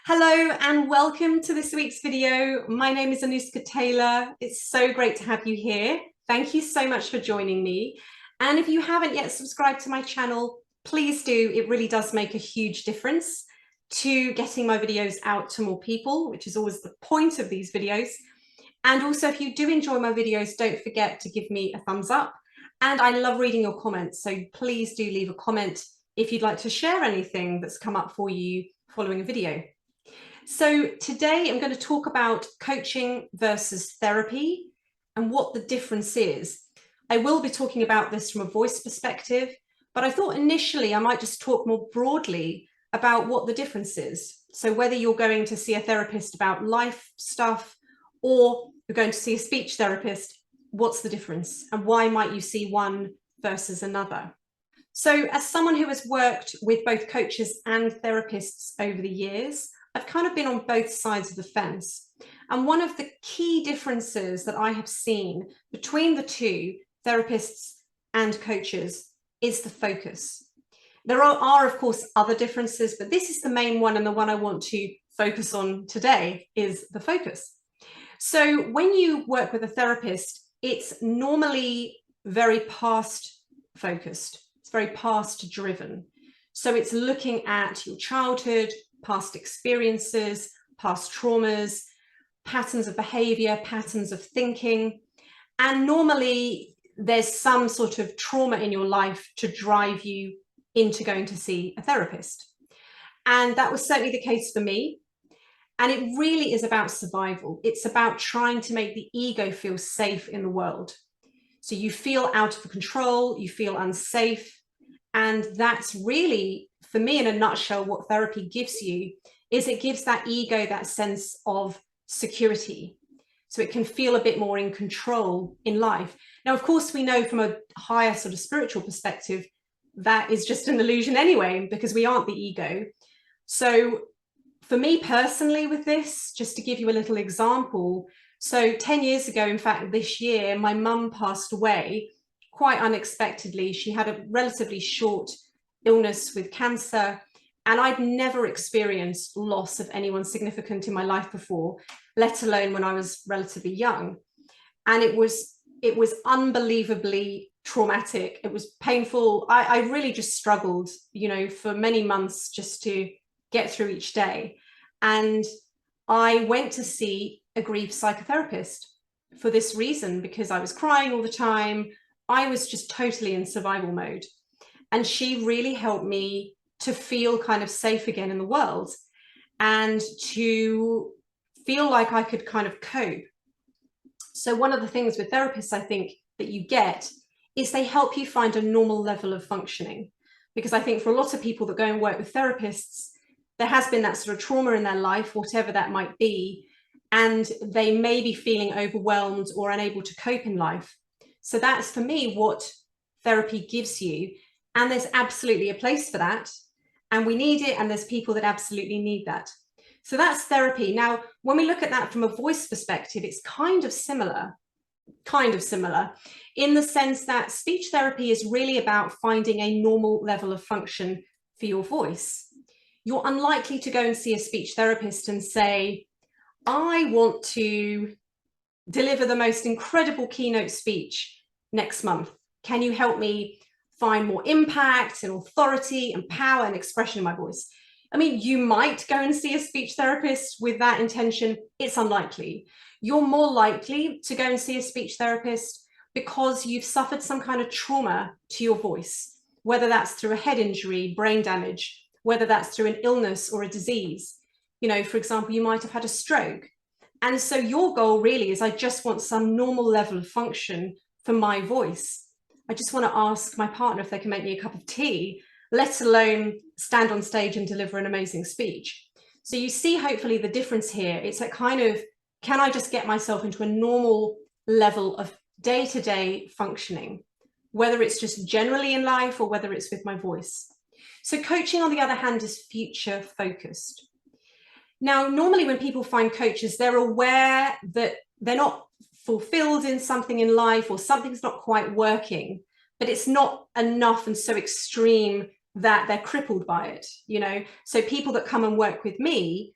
Hello and welcome to this week's video. My name is Anuska Taylor. It's so great to have you here. Thank you so much for joining me. And if you haven't yet subscribed to my channel, please do. It really does make a huge difference to getting my videos out to more people, which is always the point of these videos. And also, if you do enjoy my videos, don't forget to give me a thumbs up. And I love reading your comments, so please do leave a comment if you'd like to share anything that's come up for you following a video. So today I'm going to talk about coaching versus therapy and what the difference is. I will be talking about this from a voice perspective, but I thought initially I might just talk more broadly about what the difference is. So whether you're going to see a therapist about life stuff or you're going to see a speech therapist, what's the difference and why might you see one versus another? So as someone who has worked with both coaches and therapists over the years, I've kind of been on both sides of the fence. And one of the key differences that I have seen between the two, therapists and coaches, is the focus. There are, of course, other differences, but this is the main one, and the one I want to focus on today is the focus. So when you work with a therapist, it's normally very past focused. It's very past driven. So it's looking at your childhood, past experiences, past traumas, patterns of behavior, patterns of thinking. And normally there's some sort of trauma in your life to drive you into going to see a therapist. And that was certainly the case for me. And it really is about survival. It's about trying to make the ego feel safe in the world. So you feel out of control, you feel unsafe. And that's really, for me, in a nutshell, what therapy gives you is it gives that ego that sense of security. So it can feel a bit more in control in life. Now, of course, we know from a higher sort of spiritual perspective, that is just an illusion anyway, because we aren't the ego. So for me personally with this, just to give you a little example, so 10 years ago, in fact, this year, my mum passed away quite unexpectedly. She had a relatively short illness with cancer, and I'd never experienced loss of anyone significant in my life before, let alone when I was relatively young. And it was unbelievably traumatic. It was painful. I really just struggled, for many months just to get through each day. And I went to see a grief psychotherapist for this reason, because I was crying all the time. I was just totally in survival mode. And she really helped me to feel kind of safe again in the world and to feel like I could kind of cope. So one of the things with therapists, I think, that you get is they help you find a normal level of functioning. Because I think for a lot of people that go and work with therapists, there has been that sort of trauma in their life, whatever that might be, and they may be feeling overwhelmed or unable to cope in life. So that's, for me, what therapy gives you. And there's absolutely a place for that. And we need it. And there's people that absolutely need that. So that's therapy. Now, when we look at that from a voice perspective, it's kind of similar in the sense that speech therapy is really about finding a normal level of function for your voice. You're unlikely to go and see a speech therapist and say, I want to deliver the most incredible keynote speech next month. Can you help me find more impact and authority and power and expression in my voice? I mean, you might go and see a speech therapist with that intention. It's unlikely. You're more likely to go and see a speech therapist because you've suffered some kind of trauma to your voice, whether that's through a head injury, brain damage, whether that's through an illness or a disease. For example, you might have had a stroke. And so your goal really is, I just want some normal level of function for my voice. I just want to ask my partner if they can make me a cup of tea, let alone stand on stage and deliver an amazing speech. So you see, hopefully, the difference here. It's a kind of, can I just get myself into a normal level of day-to-day functioning, whether it's just generally in life or whether it's with my voice. So coaching, on the other hand, is future focused. Now, normally when people find coaches, they're aware that they're not fulfilled in something in life, or something's not quite working, but it's not enough and so extreme that they're crippled by it. So people that come and work with me,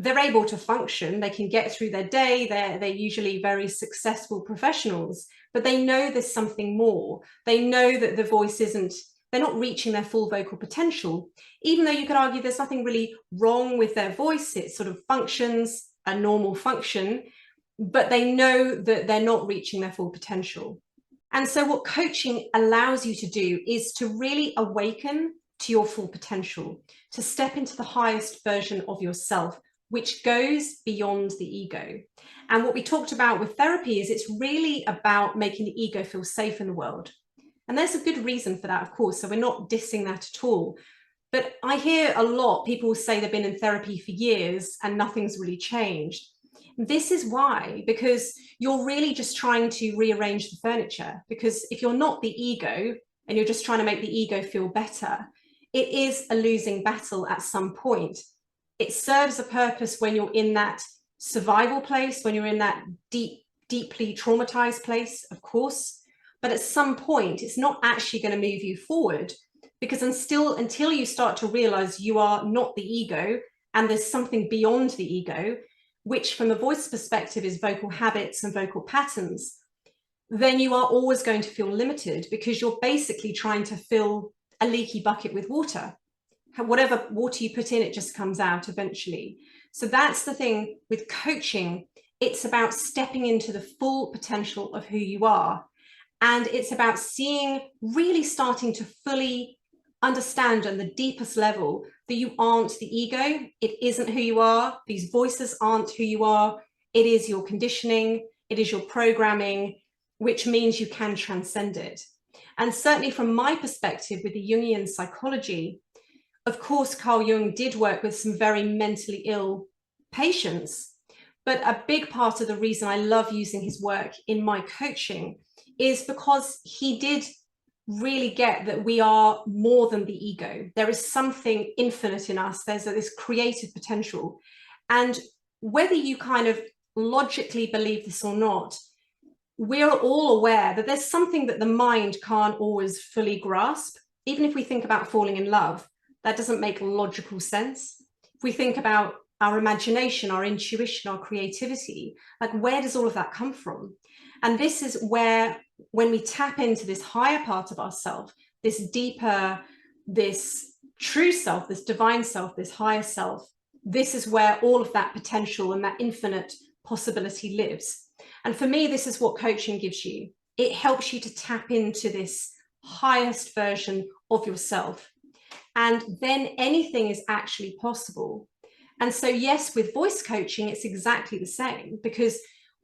they're able to function, they can get through their day, they're usually very successful professionals, but they know there's something more. They know that the voice isn't, they're not reaching their full vocal potential, even though you could argue there's nothing really wrong with their voice. It sort of functions a normal function, but they know that they're not reaching their full potential. And so what coaching allows you to do is to really awaken to your full potential, to step into the highest version of yourself, which goes beyond the ego. And what we talked about with therapy is it's really about making the ego feel safe in the world. And there's a good reason for that, of course, so we're not dissing that at all. But I hear a lot, people say they've been in therapy for years and nothing's really changed. This is why, because you're really just trying to rearrange the furniture. Because if you're not the ego and you're just trying to make the ego feel better, it is a losing battle at some point. It serves a purpose when you're in that survival place, when you're in that deeply traumatized place, of course. But at some point, it's not actually going to move you forward, because until you start to realize you are not the ego and there's something beyond the ego, which from a voice perspective is vocal habits and vocal patterns, then you are always going to feel limited, because you're basically trying to fill a leaky bucket with water. Whatever water you put in, it just comes out eventually. So that's the thing with coaching. It's about stepping into the full potential of who you are. And it's about really starting to fully understand on the deepest level that you aren't the ego. It isn't who you are. These voices aren't who you are. It is your conditioning. It is your programming, which means you can transcend it. And certainly from my perspective with the Jungian psychology, of course, Carl Jung did work with some very mentally ill patients, but a big part of the reason I love using his work in my coaching is because he did really get that we are more than the ego. There is something infinite in us. There's this creative potential. And whether you kind of logically believe this or not, we're all aware that there's something that the mind can't always fully grasp. Even if we think about falling in love, that doesn't make logical sense. If we think about our imagination, our intuition, our creativity, like where does all of that come from? And this is where, when we tap into this higher part of ourself, this deeper, this true self, this divine self, this higher self, this is where all of that potential and that infinite possibility lives. And for me, this is what coaching gives you. It helps you to tap into this highest version of yourself. And then anything is actually possible. And so, yes, with voice coaching, it's exactly the same, because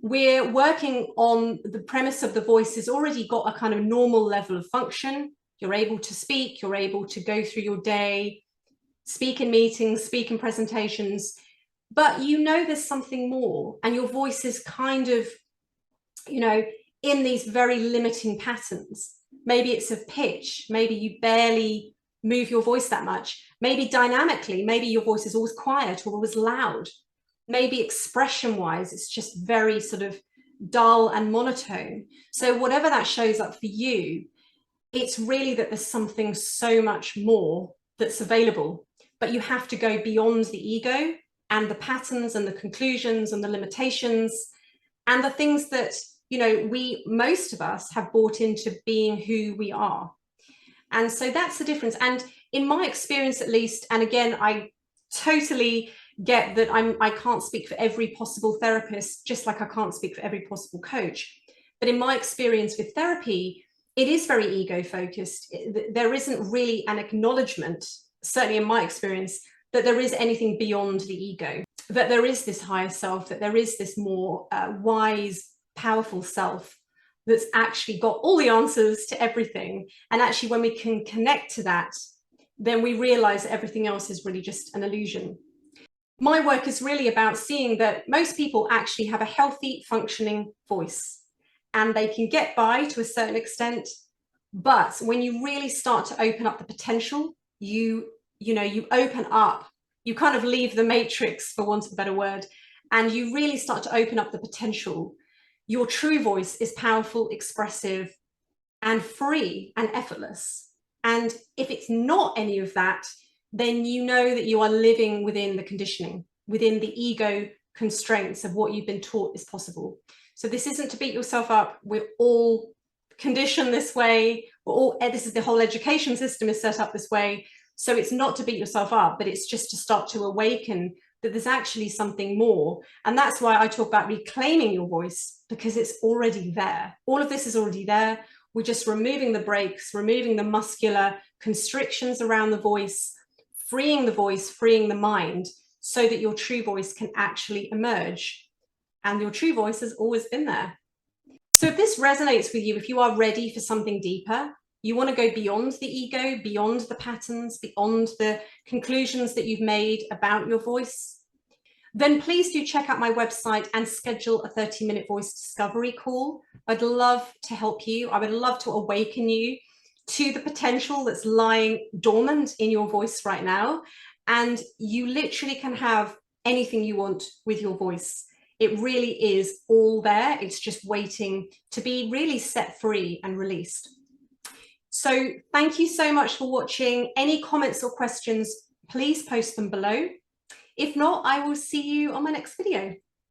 we're working on the premise of the voice has already got a kind of normal level of function. You're able to speak, you're able to go through your day, speak in meetings, speak in presentations, but you know there's something more, and your voice is kind of, you know, in these very limiting patterns. Maybe it's of pitch, maybe you barely move your voice that much. Maybe dynamically, maybe your voice is always quiet or always loud. Maybe expression wise, it's just very sort of dull and monotone. So whatever that shows up for you, it's really that there's something so much more that's available, but you have to go beyond the ego and the patterns and the conclusions and the limitations and the things that, you know, most of us have bought into being who we are. And so that's the difference. And in my experience, at least, and again, I totally get that I can't speak for every possible therapist, just like I can't speak for every possible coach. But in my experience with therapy, it is very ego focused. There isn't really an acknowledgement, certainly in my experience, that there is anything beyond the ego, that there is this higher self, that there is this more wise, powerful self that's actually got all the answers to everything. And actually, when we can connect to that, then we realize that everything else is really just an illusion. My work is really about seeing that most people actually have a healthy, functioning voice, and they can get by to a certain extent. But when you really start to open up the potential, you open up, you kind of leave the matrix, for want of a better word, and you really start to open up the potential. Your true voice is powerful, expressive, and free and effortless. And if it's not any of that, then you know that you are living within the conditioning. within the ego constraints of what you've been taught is possible. So this isn't to beat yourself up. We're all conditioned this way. This is the whole education system is set up this way. So it's not to beat yourself up, but it's just to start to awaken that there's actually something more. And that's why I talk about reclaiming your voice, because it's already there. All of this is already there. We're just removing the brakes, removing the muscular constrictions around the voice, freeing the mind, so that your true voice can actually emerge. And your true voice has always been there. So if this resonates with you, if you are ready for something deeper, you want to go beyond the ego, beyond the patterns, beyond the conclusions that you've made about your voice, then please do check out my website and schedule a 30-minute voice discovery call. I'd love to help you. I would love to awaken you to the potential that's lying dormant in your voice right now. And you literally can have anything you want with your voice. It really is all there. It's just waiting to be really set free and released. So thank you so much for watching. Any comments or questions, please post them below. If not, I will see you on my next video.